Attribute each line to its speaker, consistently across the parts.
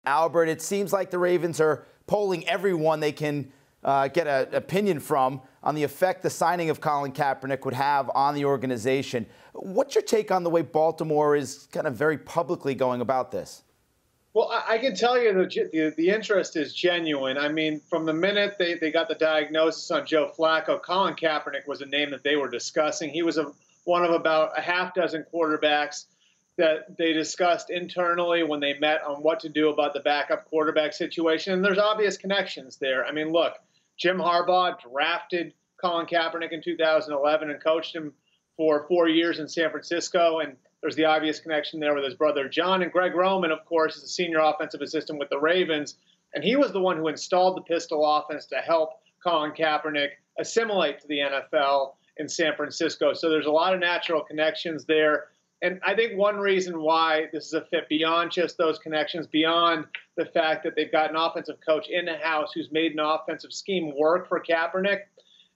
Speaker 1: Albert, it seems like the Ravens are polling everyone they can get an opinion from on the effect the signing of Colin Kaepernick would have on the organization. What's your take on the way Baltimore is kind of very publicly going about this?
Speaker 2: Well, I can tell you the interest is genuine. I mean, from the minute they got the diagnosis on Joe Flacco, Colin Kaepernick was a name that they were discussing. He was one of about a half dozen quarterbacks that they discussed internally when they met on what to do about the backup quarterback situation. And there's obvious connections there. I mean, look, Jim Harbaugh drafted Colin Kaepernick in 2011 and coached him for 4 years in San Francisco. And there's the obvious connection there with his brother John. And Greg Roman, of course, is a senior offensive assistant with the Ravens. And he was the one who installed the pistol offense to help Colin Kaepernick assimilate to the NFL in San Francisco. So there's a lot of natural connections there. And I think one reason why this is a fit beyond just those connections, beyond the fact that they've got an offensive coach in the house who's made an offensive scheme work for Kaepernick,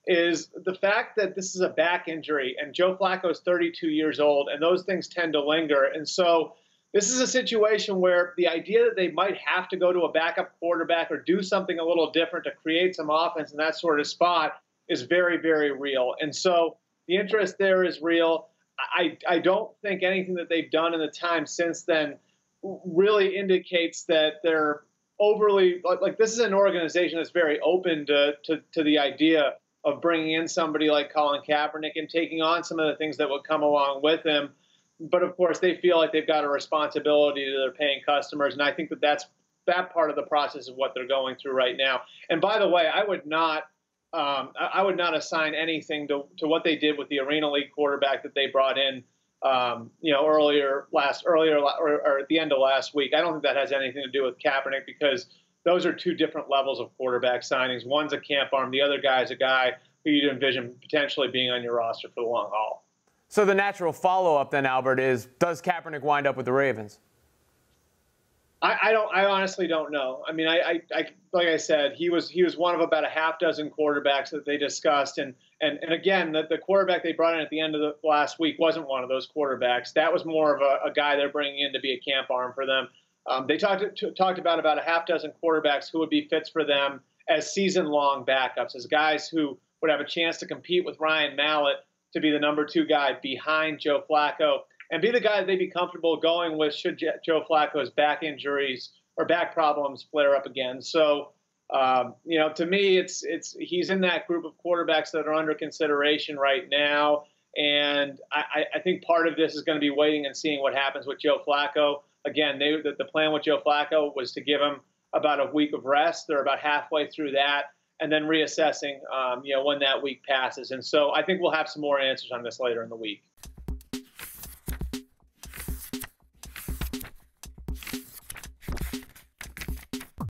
Speaker 2: is the fact that this is a back injury and Joe Flacco is 32 years old and those things tend to linger. And so this is a situation where the idea that they might have to go to a backup quarterback or do something a little different to create some offense in that sort of spot is very, very real. And so the interest there is real. I don't think anything that they've done in the time since then really indicates that they're overly like this is an organization that's very open to the idea of bringing in somebody like Colin Kaepernick and taking on some of the things that would come along with him. But of course, they feel like they've got a responsibility to their paying customers, and I think that part of the process of what they're going through right now. And by the way, I would not assign anything to what they did with the Arena League quarterback that they brought in, earlier or at the end of last week. I don't think that has anything to do with Kaepernick because those are two different levels of quarterback signings. One's a camp arm. The other guy is a guy who you'd envision potentially being on your roster for the long haul.
Speaker 3: So the natural follow-up then, Albert, is does Kaepernick wind up with the Ravens?
Speaker 2: I honestly don't know. I mean, I like I said, he was one of about a half dozen quarterbacks that they discussed, and again, the quarterback they brought in at the end of the last week wasn't one of those quarterbacks. That was more of a guy they're bringing in to be a camp arm for them. They talked about a half dozen quarterbacks who would be fits for them as season-long backups, as guys who would have a chance to compete with Ryan Mallett to be the number 2 guy behind Joe Flacco, and be the guy that they'd be comfortable going with should Joe Flacco's back injuries or back problems flare up again. So, to me, he's in that group of quarterbacks that are under consideration right now. And I think part of this is going to be waiting and seeing what happens with Joe Flacco. Again, the plan with Joe Flacco was to give him about a week of rest. They're about halfway through that, and then reassessing, when that week passes. And so I think we'll have some more answers on this later in the week.